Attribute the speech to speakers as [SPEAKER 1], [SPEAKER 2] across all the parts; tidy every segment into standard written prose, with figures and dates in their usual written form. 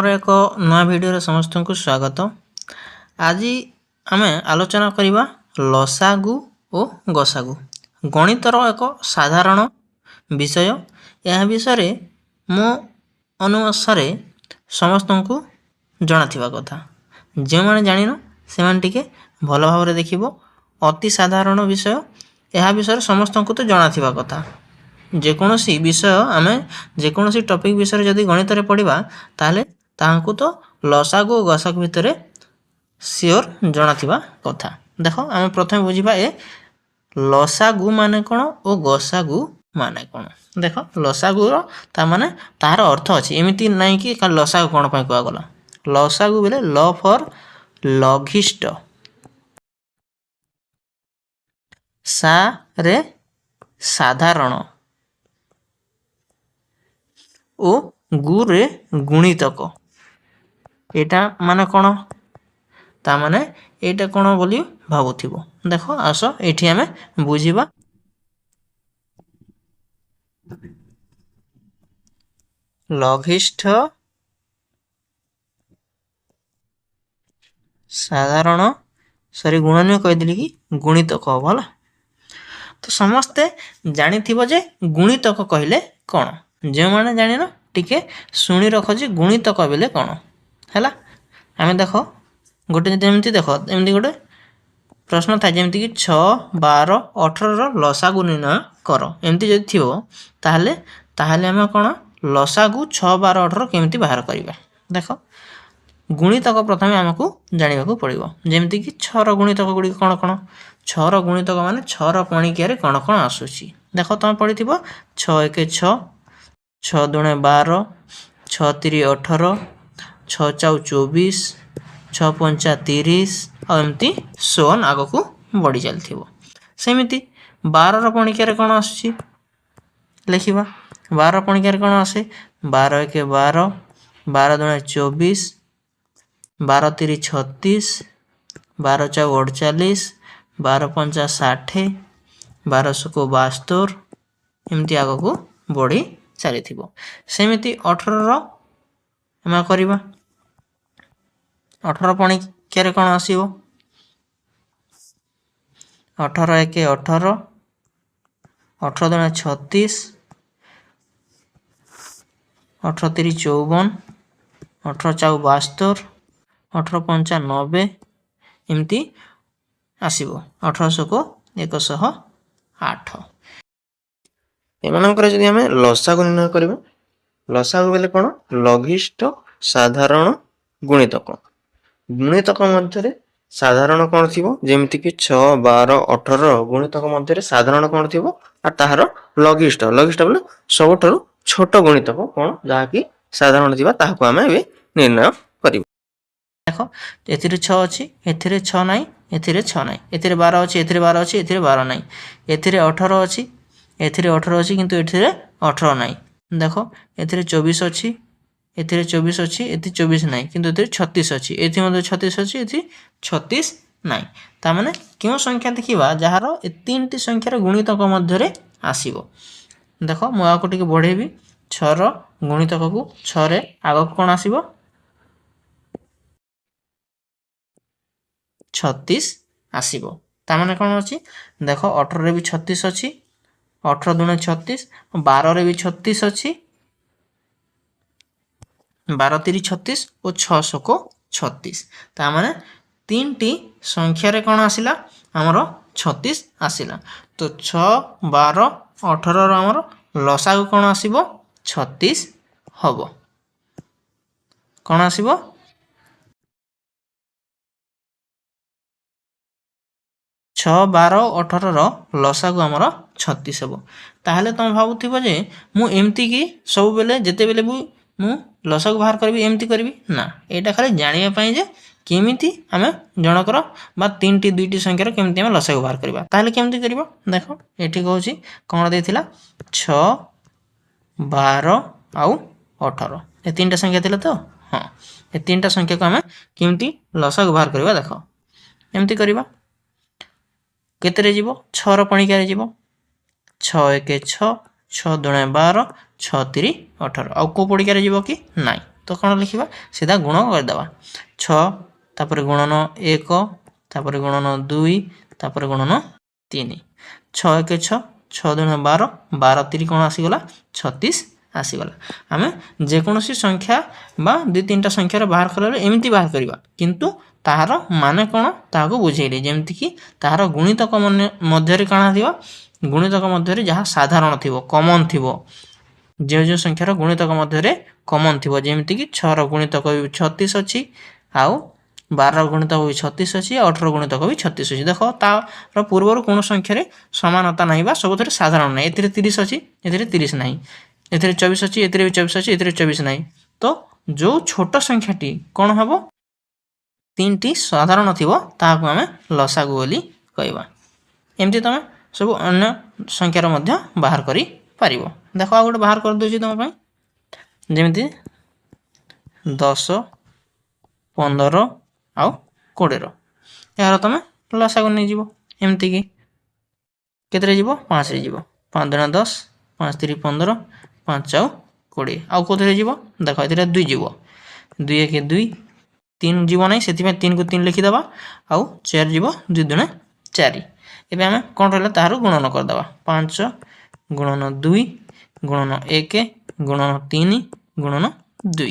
[SPEAKER 1] आमर एक नया वीडियो समस्त को स्वागत। आज आम आलोचना करवा लसागु और गसागु गणितर एक साधारण विषय। यह विषय मो अनुसार समस्त को जनाथिबा कथा। जो मैंने जानिन से टिके भल भाव देखिबो। अति साधारण विषय, यह विषय समस्त को तो जनाथिबा कथा। जेकोसी विषय आम जेकोसी टॉपिक विषय जदि गणित रे पढ़िबा ताले ताहाकु तो लसागु और गसागु भितर सियोर जनाथिबा कथा। देखो आम प्रथम बुझिबा ए लसागु माने कोन और गसागु माने कोन। देखो लसागु रो ता माने तार अर्थ अछि, एमिति नै कि लसागु कोन पय कुआ गला। लसागु बेले ल फॉर लघिष्ठ, सा रे साधारण ओ गु रे गुणितक। एटा माने कोन, ता माने एटा कोन बोली भाबुथिबो। देखो आसो एठी आमे बुझिबा। लघिष्ठ साधारण सॉरी गुणनीय कहि दिली कि गुणितक भला। तो समस्ते जानिथिबो जे गुणितक कहिले कोन। जे माने जानिनो टिके सुनी रखो जे गुणितक बेले कोन हैला। आमे देखो गोटे जेमति देखो एमति गोटे प्रश्न था जेमति कि 6 12 18 रो लसागु निर्णय करो। एमति जदि थिबो ताहले आमे कोन लसागु 6 12 18 केमति बाहर करिबा। देखो गुणितक प्रथमे हमकु जानिबा को पड़िबो। जेमति कि 6 रो गुणितक गुडी कोन कोन। 6 रो गुणितक माने 6 रो पणिकिया रे कोन कोन आसुची। देखो तम पडिथिबो 6 1 6 6 2 12 6 3 18 6 4 24 6 5 30 और एमती सोन आगो को बढ़ी चलथिबो। सेमिति 12 रो पणिकिया रे कोन आसुची लेखिबा। 12 रो पणिकिया रे कोन आसे 12 1 12 12 2 24 12 3 36 12 4 48 12 5 60 12 को 72 एमती आगो को बढ़ी चलीथिबो। सेमिति 18 रो हम करबा। 18 पणिकिया रे कोन आसीबो 18 1 18 18 2 36 18 3 54 18 4 72 18 5 90 एमती आसीबो। 1800 को 108 एमानकर जदि हमें लसागु निर्णय करबा। लसागु बेले कोन लघिष्ठ साधारण गुणितक। गुणितक मध्य साधारण कोन थिबो जेमति कि 6 12 18 गुणितक मध्य साधारण कोन थिबो आ ताहार लघिष्ठ। लघिष्ठ बेले सबठारु छोट गुणितक कोन जहा कि साधारण थिबा ताहाको हमें बे निर्णय करिबो। देखो एथिरे 6 अछि, एथिरे 6 नाही, एथिरे 6 नाही, एथिरे 12 अछि, एथिरे 12 अछि, एथिरे 12 नाही, एथिरे 18 अछि, एथिरे 18 अछि किंतु एथिरे 18 नाही। देखो एथिरे 24 अछि, एथिरे 24 अछि, एथि 24 नाही किंतु एथिरे 36 अछि, एथि मध्ये 36 अछि, एथि 36 नाही। ता माने केउ संख्या देखिबा जहार ए तीनटी संख्यार गुणितक मध्य रे आसीबो। देखो मो आको टिके बढ़ेबी 6 रो गुणितक को 6 रे आगो कोन आसीबो 36 आसीबो। ता माने कोन अछि देखो 18 रे भी 36 अछि, 18 दुने 36, 12 रे भी 36 अछि, 12 3 36 और 600 को 36। ता माने तीनटी संख्या रे कोन आसिला हमरो 36 आसिला। तो 6 12 18 रो हमरो लसागु कोन आसीबो 36 हबो। कोन आसीबो 6 12 18 रो लसागु हमरो 36 हबो। ताहले तुम भाबुथिबो जे मु एमती की सब बेले जते बेले मु लसागु बाहर करबी एमती करबी ना। एटा खाली जानिया पई जे केमिति हमें जनकर बा तीनटी दुईटी संख्यार केमिति हमें लसागु बाहर करबा। ताहले केमिति करबो देखो एठी कहूची कोन देथिला 6 12 आउ 18 ए तीनटा संख्या थिला तो हां ए तीनटा संख्या को हमें केमिति लसागु बाहर करबा। देखो एमती करबा केते रे जीवो 6 रो पणिका रे जीवो 6 1 6 6 2 12 6 3 18 आउ को पणिका रे जीवो कि नाही। तो कौन लिखा सीधा गुण करदेवा 6 तापर गुणन 1 तापर गुणन 2 तापर गुणन 3 6 1 6 6 2 12 12 3 कौन आसीगला 36 आसीगला आम जेकोसी संख्या बा दुई तीन संख्यार बाहर कला एमती बाहर करवा किंतु ताहार माने कौन ताको बुझेली जेमती कि ताहार गुणितक मध्य काଣା थिबा गुणितक मध्य जहाँ साधारण थिबो कॉमन थिबो जो जो संख्यार गुणितक मध्य कॉमन थिबो जेमती कि 6 रो गुणितक 36 अछि आउ 12 गुणितक भी 36 अछि 18 गुणितक भी 36 अछि देखो तार पूर्वर कोन संख्या रे समानता नाही बा सबथरे साधारण नाही एथिरे 30 अछि एथिरे 30 नाही एथिरे 24 अछि एथिरे भी 24 अछि एथिरे 24 नाही तो जो छोट संख्याटी कोन हबो तीनटी साधारण थिबो ताहाको आमे लसागु बोली कहबा एमती तमे सब अन्य संख्यार मध्य बाहर करी पारिबो देखो आ गोटे बाहर कर दोछि तम पय जेमिति 10 15 आउ 20 रो यार तमे लसागु नै जीवो एमती कि केतरे जीवो 5 रे जीवो 5 दुना 10 5 3 15 5 आउ 20 आउ कोथरे जीवो देखो एतरे 2 जीवो 2 1 2 3 जीवो नै सेति में 3 को 3 लिखि दबा आउ 4 जीवो 2 दुना 4 एबे हम कोन रहला तारो गुणन कर दबा 5 गुणन 2 गुणन 1 गुणन 3 गुणन 2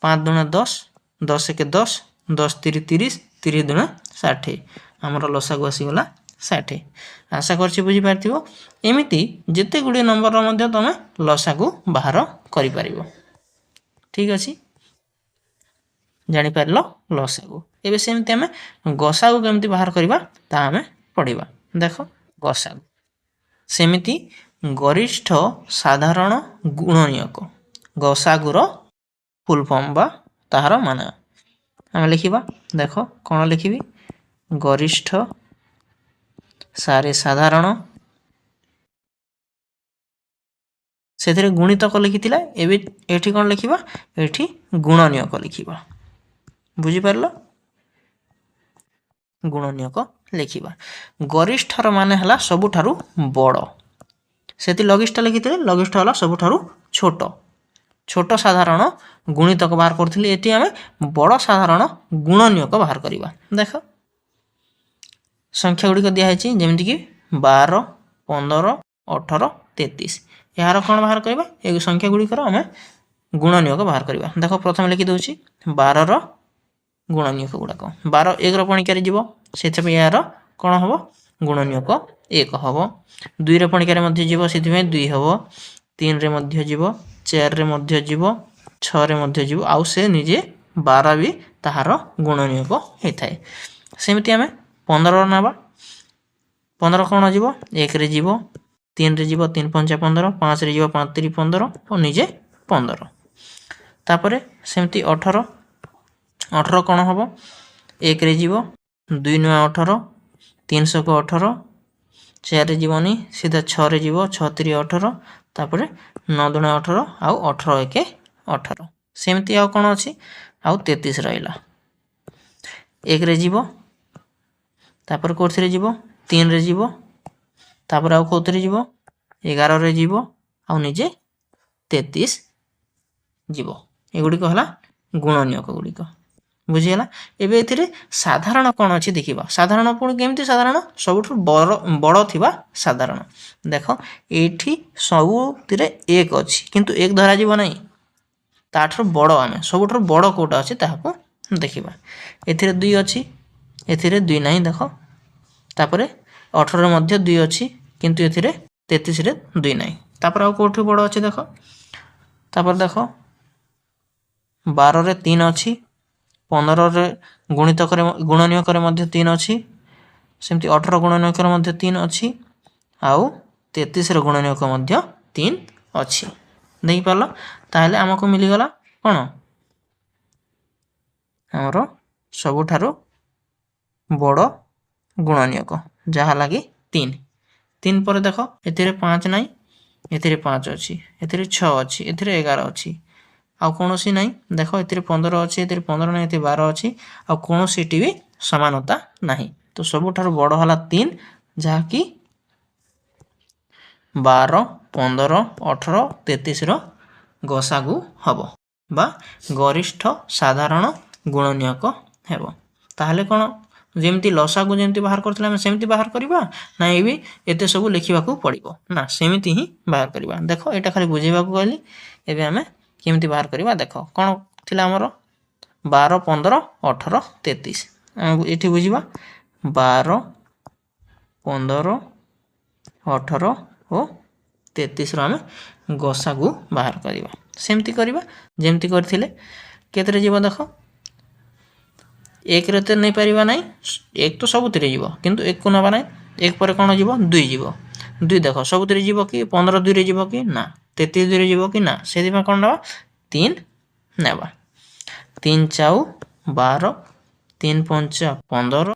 [SPEAKER 1] 5 दुना 10 10 1 10 10 3 30 30 दुना 60 हमर लसागु आसीगला 60 आशा करछि बुझी पारथिबो एमिति जेते गुडी नंबर रो मध्ये तमे लसागु बाहर करि पारिबो ठीक अछि जानि पारलो लसागु एबे सेमति हमें गसागु केमति बाहर करबा ता हमें पढिबा देखो गसागु सेमिति गरिष्ठ साधारण गुणनीयक गसागुर फुल फॉर्म बा ताहार माने हम लिखिबा देखो कोन लिखिबी गरिष्ठ सारे साधारण सेथिरे गुणितक लिखितिला एबे एठी कोन लिखिबा एठी गुणनीयक लिखिबा बुझी पारलो गुणनीयक लिखिबा गरिष्ठर माने हला सबुठारु बड़ सेति लघिष्ठ लिखिते लघिष्ठ हला सबुठारु छोट छोट साधारण गुणितक बाहर करथिली एटी हमें बड़ साधारण गुणनीयक बाहर करबा देखो संख्या गुडी को दिया हैछि जेमति कि 12 15 18 33 यार कोन बाहर करबा ए संख्या गुडी कर हमें गुणनीयक बाहर करबा देखो प्रथम लिखि दोछि 12 रो गुणनीयक गुडाक 12 1 रो पणिकारे जीवो सेति पे यार कोन हबो गुणनीयक 1 हबो 2 रो पणिकारे मध्ये जीवो सेति पे 2 हबो 3 रे मध्ये जीवो 4 रे मध्ये जीवो 6 रे मध्ये जीवो आउ से निजे 12 भी ताहार गुणनीयक हेथाय सेमिति हमें 15 नबा 15 कोन जीवो 1 रे जीवो 3 रे जीवो 3 5 15 5 रे जीवो 5 3 15 और निजे 15 तापरे सेमिति 18 18 कोन हबो 1 रे जीवो 2 9 18 300 को 18 4 रे जीवनी सीधा 6 रे जीवो 6 3 18 तापरे 9 2 18 आउ 18 1 18 सेमिति आउ कोन अछि आउ 33 रहिला 1 रे जीवो तापर कोथरे जीवो 3 रे जीवो तापर आउ कोथरे जीवो 11 रे जीवो आउ निजे 33 जीवो एगुडी को हला गुणनीयक गुडी को बुझियला एबे एथिरे साधारण कोन अछि देखिबा साधारण पुण केमति साधारण सबठु बड़ थिबा साधारण देखो एठी सबुतिरे 1 अछि किंतु 1 धरा जीव नै ताठर बड़ आमे सबठु बड़ कोटा अछि ताहाको देखिबा एथिरे 2 अछि एथिरे 2 नै देखो तापरे 18 रे मध्ये 2 अछि किंतु एथिरे 33 रे 2 नै तापर आ कोठु बड़ अछि देखो तापर देखो 12 रे 3 अछि 15 रे गुणितक रे गुणनीयक रे मध्ये 3 अछि सेमति 18 गुणनीयक रे मध्ये 3 अछि आउ 33 रे गुणनीयक मध्ये 3 अछि देख पालो ताहले हमको मिली गला कोन हमरो सबुठारु बड़ गुणनीयक जहा लागी 3 3 पर देखो एथिरे 5 नै एथिरे 5 अछि एथिरे 6 अछि एथिरे 11 अछि आ कोनोसी नै देखो एथिरे 15 अछि एथिरे 15 नै एथिरे 12 अछि आ कोनोसीटी भी समानता नाही तो सबुठारु बड़ हला 3 जहा कि 12 15 18 33 रो गसागु हबो। बा गरिष्ठ साधारण गुणनीयक हेब। ताहले कोन जेमती लसागु जेमती बाहर करथिले हम सेमती बाहर करबा ना ए भी एते सब लिखिबाकू पड़िबो ना सेमती ही बाहर करबा। देखो एटा खाली बुझेबाकू कहली एबे हमें केमती बाहर करबा। देखो कोन थिला हमर 12 15 18 33 एठी बुझिबा 12 15 18 और 33 रो हमें गसागु बाहर करबा। सेमती करबा जेमती करथिले केतरे जीव देखो एक रे नहीं पारिबा नहीं एक तो सबुतिरे जीव किंतु एक को नबा नहीं एक पर कोन जीव दुई जीव दुई देखो सबुतिरे जीव कि 15 दुई रे जीव कि ना 33 दुई रे जीव कि ना सेदि में कोन नबा 3 नेबा 3 चाउ 12 3 5 15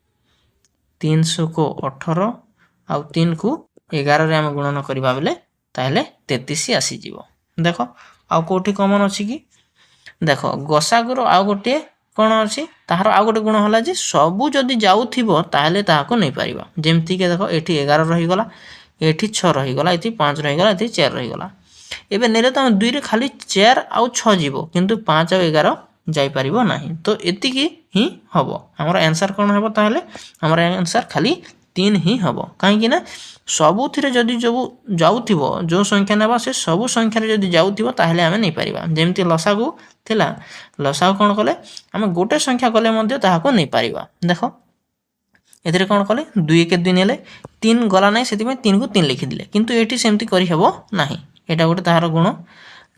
[SPEAKER 1] 3 को 18 आउ 3 को 11 रे हम गुणन करबा बेले ताहले 33 आसी जीव। देखो आउ कोठी कॉमन अछि कि देखो गसागुर आउ गोटे कोन अछि ताहार आउ गोटे गुण होला जे सबु जदी जाउथिबो ताहले ताहाको नै परिबा। जेमति के देखो एठी 11 रही गला एठी 6 रही गला एठी 5 रही गला एठी 4 रही गला एबे नेले त 2 रे खाली 4 आउ 6 जीवो किंतु 5 आउ 11 जाई परिबो नाही तो एति की ही हबो। हमर आंसर कोन हबो ताहले हमर आंसर खाली 3 ही हबो काहे कि ना सबुथिरे जदी जो जाउथिबो जो संख्या नेबा से सबु संख्या रे जदी जाउथिबो ताहले हमें नै परिबा। जेमति लसागु थिला लसागु कोन कले हमें गोटे संख्या कले मध्ये ताहाको नै परिबा। देखो एथिरे कोन कले 2 के 2 नेले 3 गला नै सेति में 3 को 3 लिखि दिले किंतु एठी सेमति करि हबो नाही। एटा गोटे ताहार गुण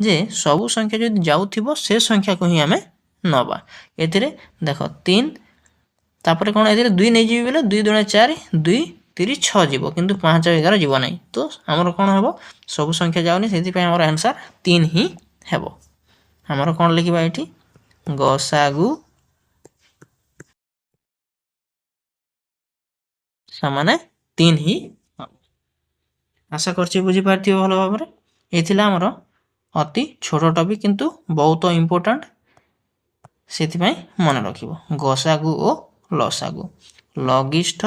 [SPEAKER 1] जे सबु संख्या जदी जाउथिबो से संख्या को ही हमें नबा। एथिरे देखो 3 तापरे कोन एथिरे 2 नै जीबी बेले 2 दुणे 4 2 3 6 जीवो किंतु 5 और 11 जीवो नै तो हमर कोन हबो सब संख्या जाउनी सेति पे हमर आंसर 3 ही हेबो। हमर कोन लिखिबा एठी गसागु समाने 3 ही। आशा करछि बुझी पारथियो भलो भाबरे। एथिला हमर अति छोटो टॉपिक किंतु बहुत इंपोर्टेंट सेति पई मन रखिबो गसागु ओ लसागु लगिष्ठ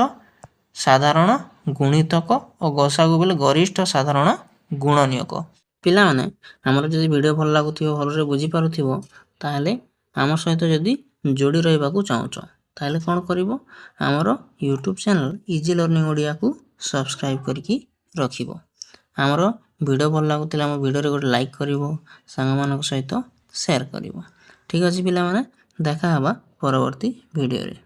[SPEAKER 1] साधारण गुणितक और गसागु बेले गरिष्ठ साधारण गुणनीयक। पिला माने हमर जदी वीडियो भल लागुथियो भलरे बुझी पारुथिबो ताहले हमर सहित जदी जोडी रहबाकू चाहूचो ताहले कोन करिवो हमर YouTube channel easy learning Odia को सब्सक्राइब करके रखिवो। हमर वीडियो भल लागुथिला हमर वीडियो रे गोटे लाइक करिवो संग मानक सहित शेयर करिवो। ठीक अछि पिला माने देखा हबा परवर्ती वीडियो रे।